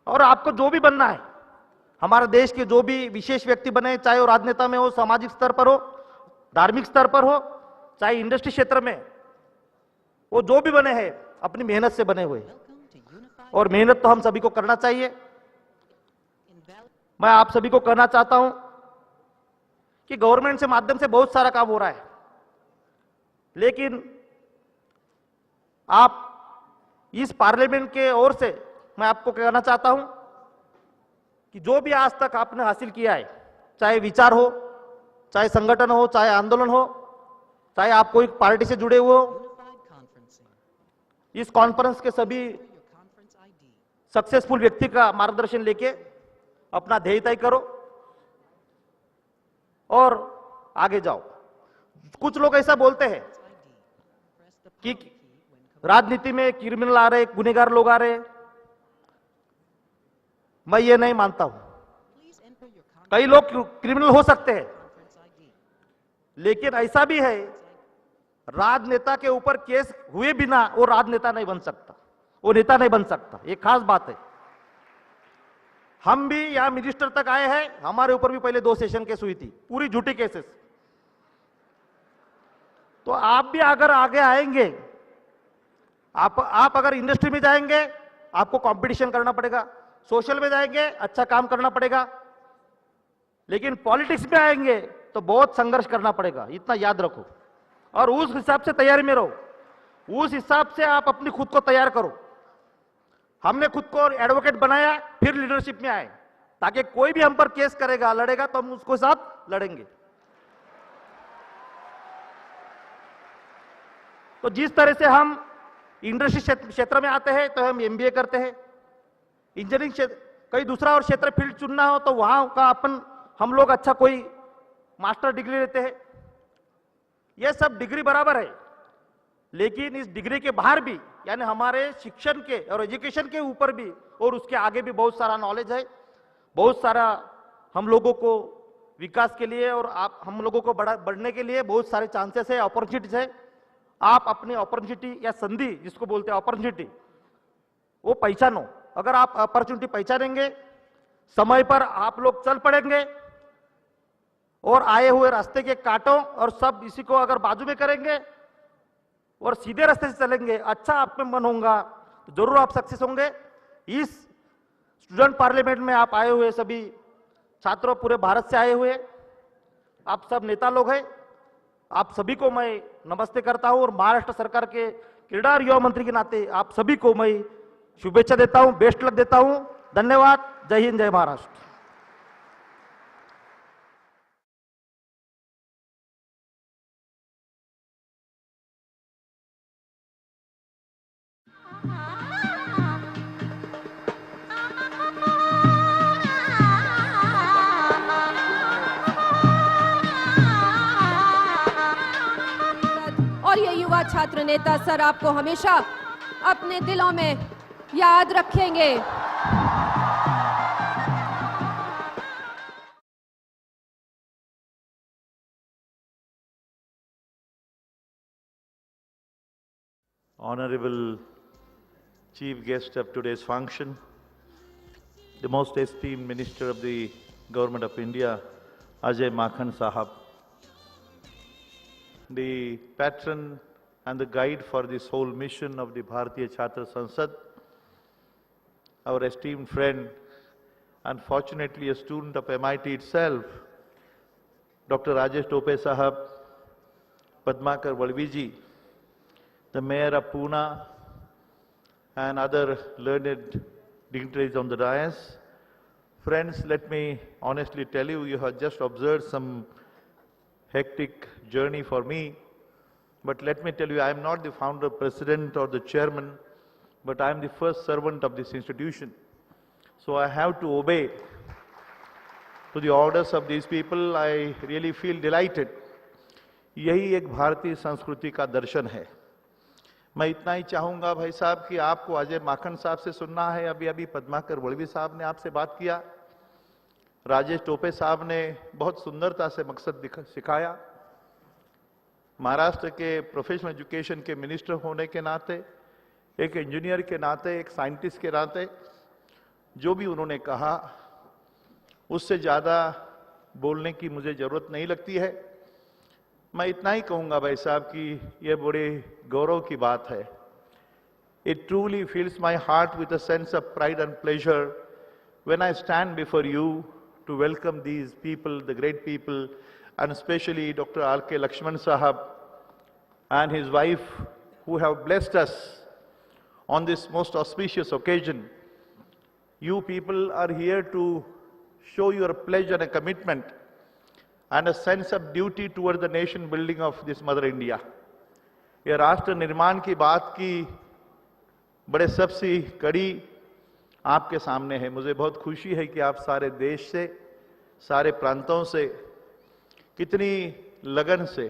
और आपको जो भी बनना है, हमारे देश के जो भी विशेष व्यक्ति बने, चाहे वो राजनेता में हो, सामाजिक स्तर पर हो, धार्मिक स्तर पर हो, चाहे इंडस्ट्री क्षेत्र में, वो जो भी बने हैं अपनी मेहनत से बने हुए, और मेहनत तो हम सभी को करना चाहिए। मैं आप सभी को कहना चाहता हूं कि गवर्नमेंट से माध्यम से बहुत सारा काम हो रहा है, लेकिन आप इस पार्लियामेंट के ओर से मैं आपको कहना चाहता हूं कि जो भी आज तक आपने हासिल किया है, चाहे विचार हो, चाहे संगठन हो, चाहे आंदोलन हो, चाहे आप कोई पार्टी से जुड़े हुए हो, इस कॉन्फ्रेंस के सभी सक्सेसफुल व्यक्ति का मार्गदर्शन लेके अपना ध्येय तय करो और आगे जाओ। कुछ लोग ऐसा बोलते हैं कि राजनीति में क्रिमिनल आ रहे, गुनहगार लोग आ रहे। मैं ये नहीं मानता हूं। कई लोग क्रिमिनल हो सकते हैं, लेकिन ऐसा भी है, राजनेता के ऊपर केस हुए बिना वो राजनेता नहीं बन सकता, वो नेता नहीं बन सकता। ये खास बात है। हम भी यहां मिनिस्टर तक आए हैं, हमारे ऊपर भी पहले 2 सेशन केस हुई थी, पूरी झूठी केसेस। तो आप भी अगर आगे आएंगे, आप अगर इंडस्ट्री में जाएंगे, आपको कंपटीशन करना पड़ेगा, सोशल में जाएंगे, अच्छा काम करना पड़ेगा, लेकिन पॉलिटिक्स में आएंगे तो बहुत संघर्ष करना पड़ेगा, इतना याद रखो। और उस हिसाब से तैयारी में रहो, उस हिसाब से आप अपनी खुद को तैयार करो। हमने खुद को एडवोकेट बनाया, फिर लीडरशिप में आए, ताकि कोई भी हम पर केस करेगा, लड़ेगा, तो हम उसके साथ लड़ेंगे। तो जिस तरह से हम इंडस्ट्री क्षेत्र में आते हैं तो हम एमबीए करते हैं, इंजीनियरिंग क्षेत्र, कहीं दूसरा और क्षेत्र फील्ड चुनना हो तो वहां का हम लोग अच्छा कोई मास्टर डिग्री लेते हैं। यह सब डिग्री बराबर है, लेकिन इस डिग्री के बाहर भी, यानी हमारे शिक्षण के और एजुकेशन के ऊपर भी और उसके आगे भी बहुत सारा नॉलेज है, बहुत सारा हम लोगों को विकास के लिए और हम लोगों को बढ़ने के लिए बहुत सारे चांसेस है, अपॉर्चुनिटीज है। आप अपनी अपॉर्चुनिटी या संधि, जिसको बोलते हैं अपॉर्चुनिटी, वो पहचानो। अगर आप अपॉर्चुनिटी पहचानेंगे, समय पर आप लोग चल पड़ेंगे और आए हुए रास्ते के कांटों और सब इसी को अगर बाजू में करेंगे, और सीधे रास्ते से चलेंगे, अच्छा आप में मन होगा, तो जरूर आप सक्सेस होंगे। इस स्टूडेंट पार्लियामेंट में आप आए हुए सभी छात्रों, पूरे भारत से आए हुए आप सब नेता लोग हैं, आप सभी को मैं नमस्ते करता हूं और महाराष्ट्र सरकार के क्रीड़ा और युवा मंत्री के नाते आप सभी को मैं शुभेच्छा देता हूं, बेस्ट लक देता हूं। धन्यवाद। जय हिंद, जय महाराष्ट्र। और ये युवा छात्र नेता सर आपको हमेशा अपने दिलों में याद रखेंगे। Honorable Chief Guest of today's function, the most esteemed Minister of the Government of India, Ajay Makhan Sahab, the patron and the guide for this whole mission of the Bharatiya Chhatra Sansad, our esteemed friend, unfortunately a student of MIT itself, Dr. Rajesh Tope Sahab, Padmakar Valviji, the Mayor of Pune, and other learned dignitaries on the dais. Friends, let me honestly tell you, you have just observed some hectic journey for me. But let me tell you, I am not the founder, president, or the chairman, but I am the first servant of this institution. So I have to obey to the orders of these people. I really feel delighted. यही एक भारतीय संस्कृति का दर्शन है। मैं इतना ही चाहूंगा भाई साहब कि आपको अजय माखन साहब से सुनना है। अभी अभी पद्माकर वल्लवी साहब ने आपसे बात किया, राजेश टोपे साहब ने बहुत सुंदरता से मकसद सिखाया। महाराष्ट्र के प्रोफेशनल एजुकेशन के मिनिस्टर होने के नाते, एक इंजीनियर के नाते, एक साइंटिस्ट के नाते जो भी उन्होंने कहा उससे ज़्यादा बोलने की मुझे ज़रूरत नहीं लगती है। मैं इतना ही कहूँगा भाई साहब कि यह बड़े गौरव की बात है। It truly fills my heart with a sense of pride and pleasure when I stand before you to welcome these people, the great people, and especially Dr. R.K. Lakshman Sahab and his wife, who have blessed us on this most auspicious occasion. You people are here to show your pledge and a commitment and a sense of duty towards the nation building of this Mother India. ये राष्ट्र निर्माण की बात की बड़े सबसे कड़ी आपके सामने है। मुझे बहुत खुशी है कि आप सारे देश से, सारे प्रांतों से कितनी लगन से,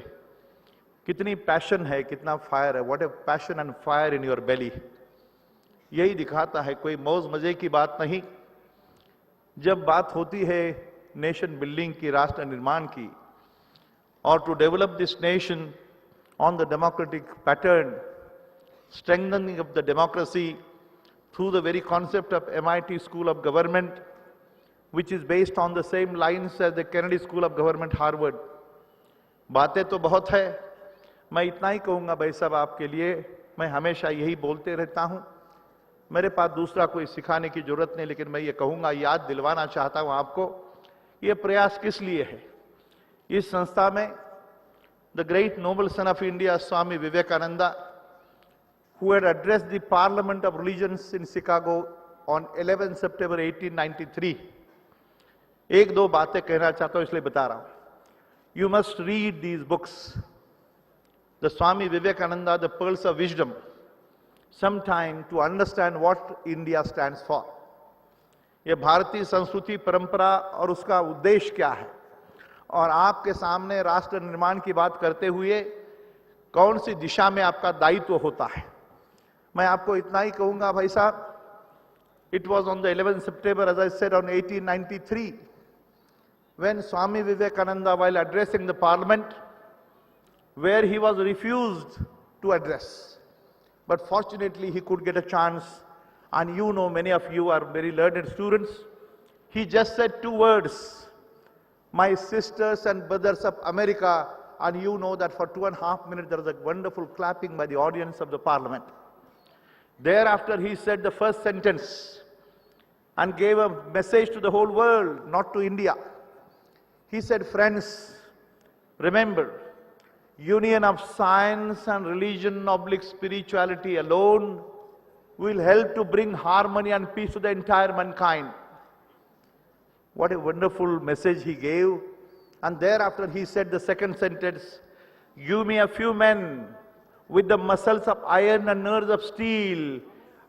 कितनी पैशन है, कितना फायर है। What a passion and fire in your belly. यही दिखाता है, कोई मौज मजे की बात नहीं। जब बात होती है नेशन बिल्डिंग की, राष्ट्र निर्माण की, और to develop this nation on the democratic pattern, strengthening of the democracy through the very concept of MIT School of Government, which is based on the same lines as the Kennedy School of Government, Harvard. बातें तो बहुत है, मैं इतना ही कहूँगा भाई साहब आपके लिए। मैं हमेशा यही बोलते रहता हूँ, मेरे पास दूसरा कोई सिखाने की जरूरत नहीं, लेकिन मैं ये कहूँगा, याद दिलवाना चाहता हूँ आपको, ये प्रयास किस लिए है। इस संस्था में the great noble son of India Swami Vivekananda, who had addressed the Parliament of Religions in Chicago on 11 September 1893. एक दो बातें कहना चाहता हूं, इसलिए बता रहा हूं। You must read these books, the Swami Vivekananda, the Pearls of Wisdom, sometime to understand what India stands for. ये भारतीय संस्कृति, परंपरा और उसका उद्देश्य क्या है, और आपके सामने राष्ट्र निर्माण की बात करते हुए कौन सी दिशा में आपका दायित्व होता है। मैं आपको इतना ही कहूंगा भाई साहब, it was on the 11th September, as I said, on 1893, when Swami Vivekananda, while addressing the parliament, where he was refused to address, but fortunately he could get a chance, and you know, many of you are very learned students, he just said two words: my sisters and brothers of America, and you know that for 2.5 minutes there was a wonderful clapping by the audience of the parliament. Thereafter he said the first sentence and gave a message to the whole world, not to India. He said, friends, remember, union of science and religion / spirituality alone will help to bring harmony and peace to the entire mankind. What a wonderful message he gave. And thereafter he said the second sentence, give me a few men with the muscles of iron and nerves of steel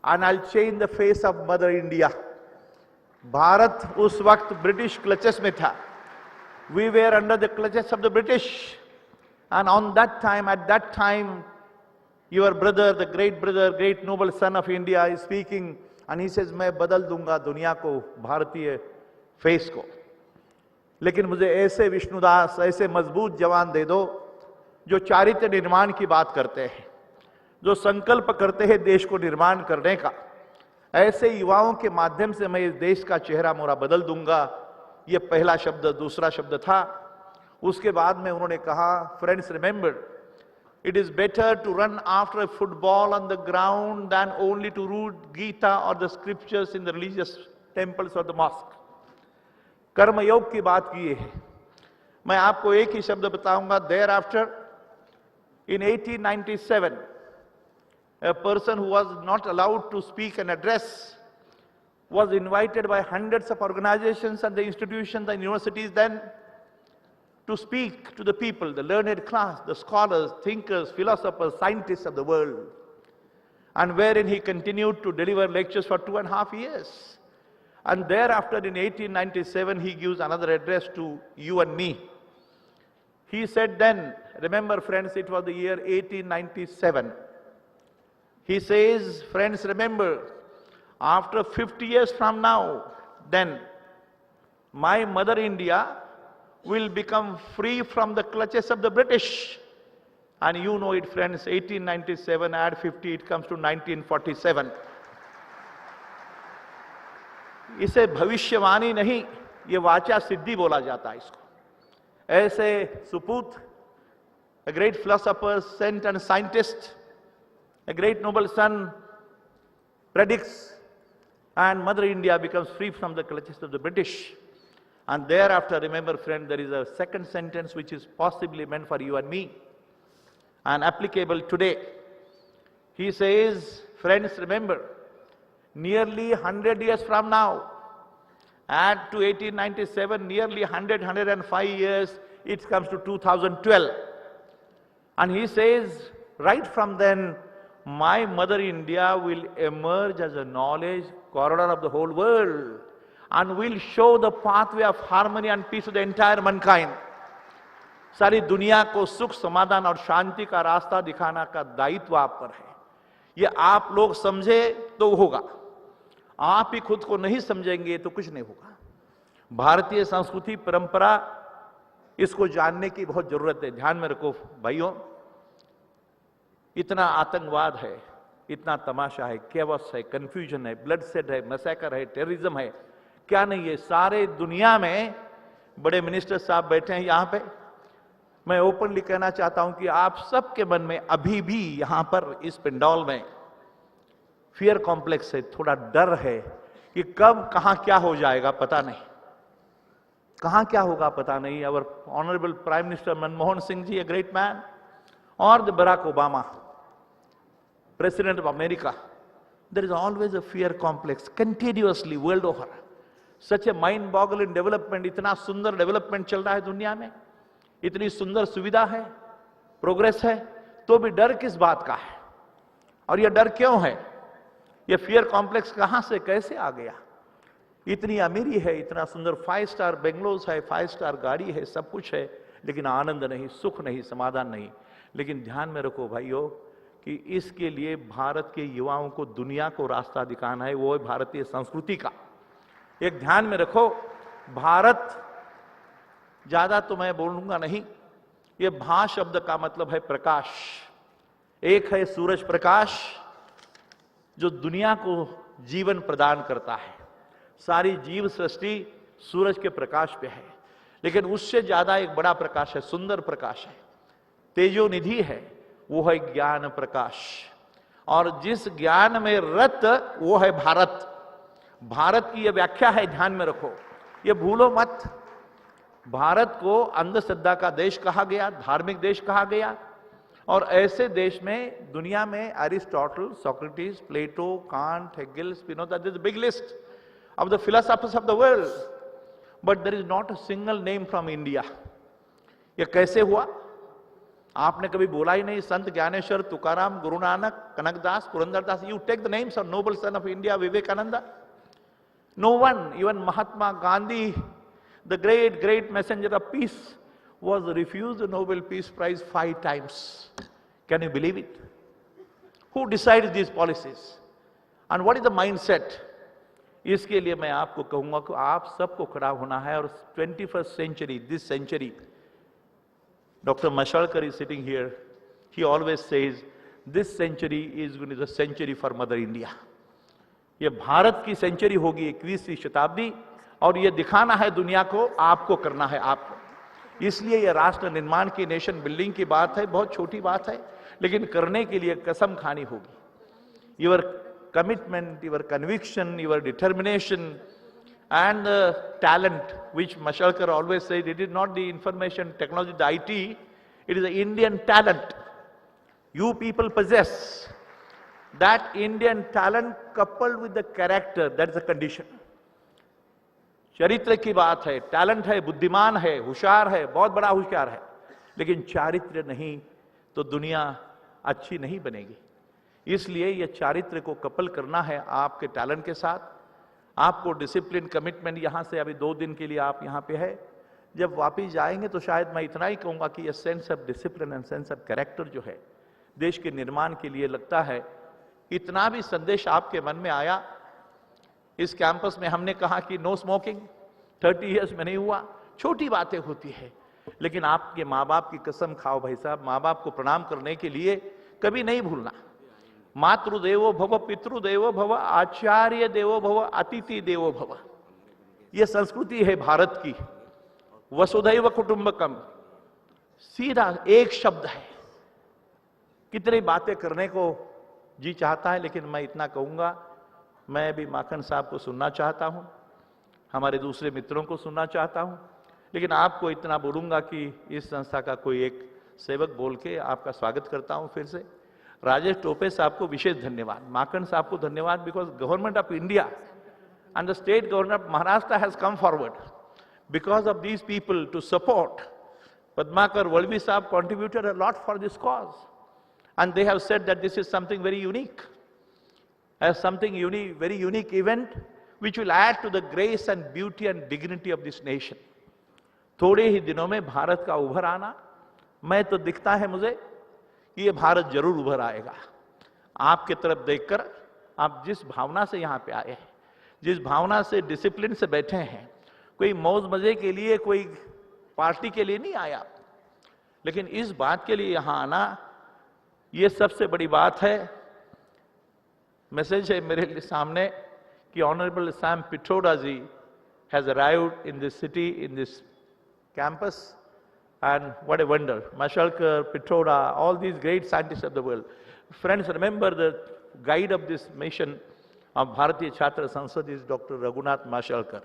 and I'll change the face of Mother India. Bharat उस वक्त British clutches में था. We were under the clutches of the British. And on that time, at that time, your brother, the great noble son of India is speaking and he says, मैं बदल दूंगा दुनिया को, भारतीय फेस को. लेकिन मुझे ऐसे विष्णुदास, ऐसे मजबूत जवान दे दो जो चारित्र्य निर्माण की बात करते हैं, जो संकल्प करते हैं देश को निर्माण करने का. ऐसे युवाओं के माध्यम से मैं इस देश का चेहरा मोरा बदल दूंगा. ये पहला शब्द. दूसरा शब्द था, उसके बाद में उन्होंने कहा, friends remember, it is better to run after a football on the ground then only to read Gita और the scriptures in the religious temples और द मॉस्क. कर्मयोग की बात की है. मैं आपको एक ही शब्द बताऊंगा. Thereafter in 1897, a person who was not allowed to speak and address was invited by hundreds of organizations and the institutions and universities then to speak to the people, the learned class, the scholars, thinkers, philosophers, scientists of the world, and wherein he continued to deliver lectures for 2.5 years. And thereafter in 1897 he gives another address to you and me. He said then, remember friends, it was the year 1897. He says, friends, remember, after 50 years from now, then my mother India will become free from the clutches of the British. And you know it, friends, 1897, add 50, it comes to 1947. इसे भविष्यवाणी नहीं, ये वाचा सिद्धि बोला जाता है इसको. ऐसे सुपूत, a great philosopher, saint and scientist, a great noble son predicts and Mother India becomes free from the clutches of the British. And thereafter, remember friend, there is a second sentence which is possibly meant for you and me and applicable today. He says, friends, remember, nearly 100 years from now, add to 1897, nearly 105 years, it comes to 2012. And he says, right from then, my mother India will emerge as a knowledge corridor of the whole world and will show the pathway of harmony and peace to the entire mankind. सारी दुनिया को सुख, समाधान और शांति का रास्ता दिखाना का दायित्व आप पर है. ये आप लोग समझे तो होगा, आप ही खुद को नहीं समझेंगे तो कुछ नहीं होगा. भारतीय संस्कृति परंपरा, इसको जानने की बहुत जरूरत है. ध्यान में रखो भाइयों, इतना आतंकवाद है, इतना तमाशा है, केवस है, कंफ्यूजन है, ब्लडसेड है, मैसेकर है, टेररिज्म है, क्या नहीं है. सारे दुनिया में बड़े मिनिस्टर साहब बैठे हैं यहां पे. मैं ओपनली कहना चाहता हूं कि आप सबके मन में अभी भी यहां पर इस पेंडॉल में फियर कॉम्प्लेक्स है, थोड़ा डर है कि कब कहां क्या हो जाएगा पता नहीं, कहां क्या होगा पता नहीं. Our honourable prime minister Manmohan Singh ji, a great man, or the Barack Obama, President of America, there is always a fear complex continuously world over. Such a mind-boggling development, इतना सुंदर डेवलपमेंट चल रहा है दुनिया में, इतनी सुंदर सुविधा है, प्रोग्रेस है, तो भी डर किस बात का है? और यह डर क्यों है? यह फियर कॉम्प्लेक्स कहां से कैसे आ गया? इतनी अमीरी है, इतना सुंदर 5 स्टार बेंगलोर है, 5 स्टार गाड़ी है, सब कुछ है, लेकिन आनंद नहीं, सुख नहीं, समाधान नहीं. लेकिन ध्यान में रखो भाइयों कि इसके लिए भारत के युवाओं को दुनिया को रास्ता दिखाना है, वो है भारतीय संस्कृति का. एक ध्यान में रखो, भारत, ज्यादा तो मैं बोलूंगा नहीं, ये भा शब्द का मतलब है प्रकाश. एक है सूरज प्रकाश जो दुनिया को जीवन प्रदान करता है. सारी जीव सृष्टि सूरज के प्रकाश पे है, लेकिन उससे ज्यादा एक बड़ा प्रकाश है, सुंदर प्रकाश है, तेजोनिधि है, वो है ज्ञान प्रकाश। और जिस ज्ञान में रत वो है भारत। भारत की यह व्याख्या है, ध्यान में रखो, ये भूलो मत। भारत को अंधश्रद्धा का देश कहा गया, धार्मिक देश कहा गया, और ऐसे देश में दुनिया में Aristotle, Socrates, Plato, Kant, Hegel, Spinoza, this big list of the philosophers of the world, but there is not a single name from India. ये कैसे हुआ? आपने कभी बोला ही नहीं संत Dnyaneshwar, Tukaram, Guru Nanak, Kanakdas, Purandara Dasa. You take the names of noble son of India, Vivekananda. No one, even Mahatma Gandhi, the great messenger of peace, was refused the Nobel Peace Prize 5 times. Can you believe it? Who decides these policies? And what is the mindset? इसके लिए मैं आपको कहूंगा कि आप सबको खड़ा होना है। और 21st century, this century, Dr. Mashalkar is sitting here. He always says, this century is going to be the century for Mother India. ये भारत की सेंचुरी होगी 21वीं शताब्दी, और ये दिखाना है दुनिया को, आपको करना है आपको। इसलिए ये राष्ट्र निर्माण की, नेशन बिल्डिंग की बात है, बहुत छोटी बात है, लेकिन करने के लिए कसम खानी होगी। Your commitment, your conviction, your determination, and the talent, which Mashalkar always said, it is not the information technology, the IT, it is the Indian talent. You people possess that Indian talent coupled with the character, that is the condition. चरित्र की बात है, talent है, बुद्धिमान है, होशियार है, बहुत बड़ा होशियार है, लेकिन चारित्र नहीं तो दुनिया अच्छी नहीं बनेगी। इसलिए यह चारित्र को कपल करना है आपके टैलेंट के साथ। आपको डिसिप्लिन, कमिटमेंट, यहां से अभी 2 दिन के लिए आप यहां पे है, जब वापिस जाएंगे तो शायद मैं इतना ही कहूंगा कि यह sense of discipline and sense of character जो है देश के निर्माण के लिए, लगता है इतना भी संदेश आपके मन में आया। इस कैंपस में हमने कहा कि नो स्मोकिंग, 30 इयर्स में नहीं हुआ, छोटी बातें होती है, लेकिन आपके माँ बाप की कसम खाओ भाई साहब, माँ बाप को प्रणाम करने के लिए कभी नहीं भूलना। मातृदेवो भव, पितृदेवो भव, आचार्य देवो भव, अतिथि देवो भव, यह संस्कृति है भारत की। वसुधैव कुटुंबकम, सीधा एक शब्द है। कितनी बातें करने को जी चाहता है, लेकिन मैं इतना कहूंगा, मैं भी माखन साहब को सुनना चाहता हूं, हमारे दूसरे मित्रों को सुनना चाहता हूं, लेकिन आपको इतना बोलूंगा कि इस संस्था का कोई एक सेवक बोल के आपका स्वागत करता हूं फिर से। राजेश टोपे साहब को विशेष धन्यवाद, माखन साहब को धन्यवाद, because government of India and the state government of Maharashtra has come forward because of these people to support. Padmakar Vallavi साहब contributed a lot for this cause, and they have said that this is something very unique, as something unique, very unique event which will add to the grace and beauty and dignity of this nation. थोड़े ही दिनों में भारत का उभर आना, मैं तो दिखता है मुझे कि ये भारत जरूर उभर आएगा। आपके तरफ देखकर, आप जिस भावना से यहाँ पे आए हैं, जिस भावना से डिसिप्लिन से बैठे हैं, कोई मौज मजे के लिए, कोई पार्टी के लिए नहीं आया, लेकिन इस बात के लिए यहाँ आना, ये सबसे बड़ी बात है। मैसेज है मेरे सामने कि honourable Sam Pitroda ji has arrived in this city, in this campus, and what a wonder. Mashalkar, Pitroda, all these great scientists of the world. Friends, remember the guide of this mission of Bharatiya Chhatra Sansad is Dr. Raghunath Mashalkar.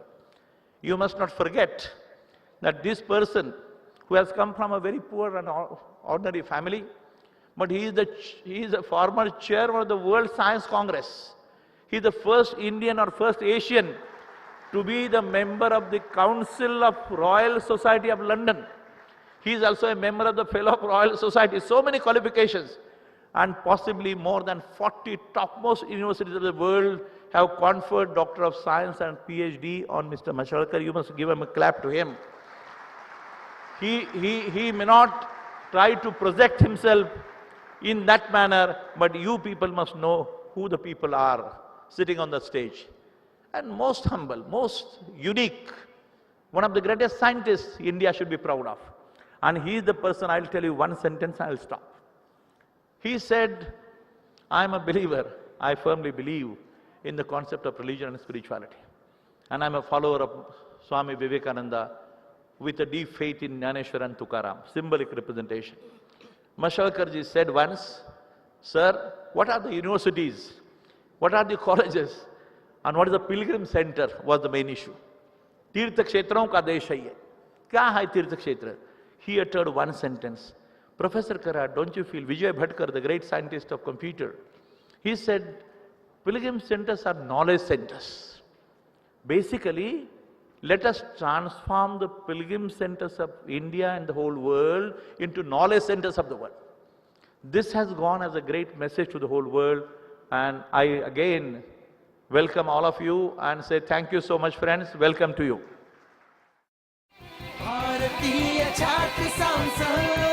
You must not forget that this person who has come from a very poor and ordinary family, but he is a former chairman of the World Science Congress. He is the first Indian or first Asian to be the member of the Council of Royal Society of London. He is also a member of the Fellow of Royal Society. So many qualifications, and possibly more than 40 topmost universities of the world have conferred Doctor of Science and PhD on Mr. Mashalkar. You must give him a clap to him. He may not try to project himself in that manner, but you people must know who the people are sitting on the stage. And most humble, most unique, one of the greatest scientists India should be proud of. And he is the person, I'll tell you one sentence and I'll stop. He said, I'm a believer, I firmly believe in the concept of religion and spirituality. And I'm a follower of Swami Vivekananda with a deep faith in Jnaneshwar and Tukaram, symbolic representation. Mashalkar ji said once, "Sir, what are the universities? What are the colleges? And what is the pilgrim center?" was the main issue. तीर्थ क्षेत्रों का देश है ये. क्या है तीर्थ क्षेत्र? He uttered one sentence. Professor Karat, don't you feel, Vijay Bhatkar, the great scientist of computer, he said, pilgrim centers are knowledge centers. Basically, let us transform the pilgrim centers of India and the whole world into knowledge centers of the world. This has gone as a great message to the whole world, and I again welcome all of you and say thank you so much, friends. Welcome to you. भारतीय छात्र संसद